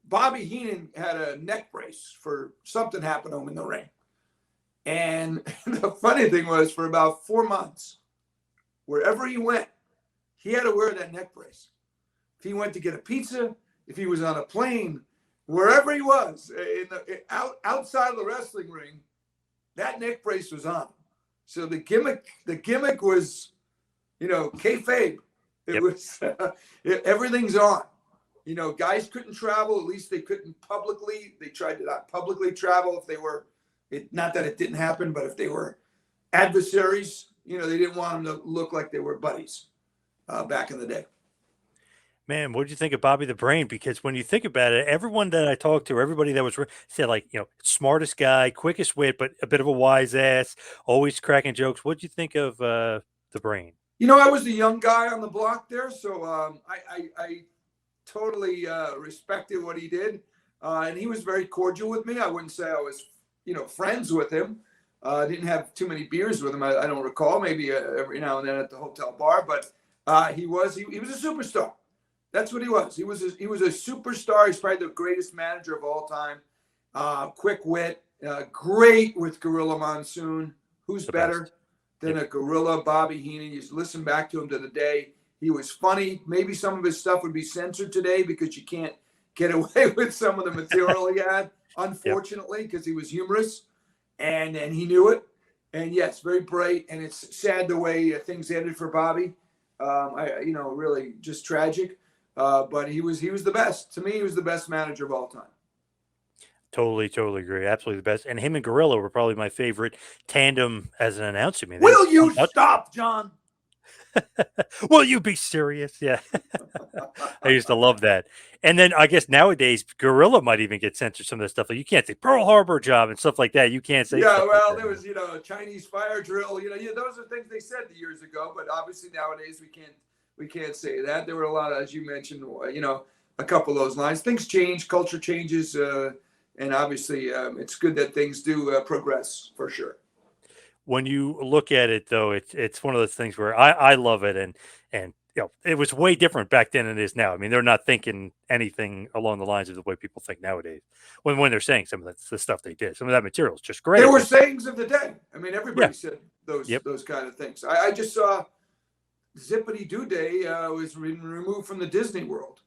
Bobby Heenan had a neck brace for something happened to him in the ring. And the funny thing was, for about 4 months, wherever he went, he had to wear that neck brace. If he went to get a pizza, if he was on a plane, wherever he was, outside of the wrestling ring, that neck brace was on. So the gimmick was, kayfabe. It was everything's on. Guys couldn't travel. At least they couldn't publicly. They tried to not publicly travel if they were. Not that it didn't happen, but if they were adversaries, they didn't want them to look like they were buddies back in the day. Man, what did you think of Bobby the Brain? Because when you think about it, everyone that I talked to, everybody that was said smartest guy, quickest wit, but a bit of a wise ass, always cracking jokes. What did you think of the Brain? I was the young guy on the block there, so I totally respected what he did, and he was very cordial with me. I wouldn't say I was, friends with him. I didn't have too many beers with him. I don't recall. Maybe every now and then at the hotel bar, but he was a superstar. That's what he was. He was a superstar. He's probably the greatest manager of all time. Quick wit, great with Gorilla Monsoon. Who's better than a gorilla, Bobby Heenan? You listen back to him to the day. He was funny. Maybe some of his stuff would be censored today because you can't get away with some of the material he had, unfortunately, because he was humorous and he knew it. And yes, very bright. And it's sad the way things ended for Bobby. Really just tragic. But he was the best. To me, he was the best manager of all time. Totally agree. Absolutely the best. And him and Gorilla were probably my favorite tandem as an announcer. I mean, will you stop, John? Will you be serious? Yeah. I used to love that. And then I guess nowadays Gorilla might even get censored some of the stuff. Like you can't say Pearl Harbor job and stuff like that. You can't say. Yeah, well, there was Chinese fire drill. Those are things they said years ago. But obviously nowadays we can't say that. There were a lot of, as you mentioned, a couple of those lines. Things change, culture changes, and obviously it's good that things do progress for sure. When you look at it, though, it's one of those things where I love it, and it was way different back then than it is now. I mean, they're not thinking anything along the lines of the way people think nowadays when they're saying some of the stuff they did. Some of that material is just great. There were sayings of the day. I mean, everybody said those kind of things. I just saw Zippity Doo Day was removed from the Disney World.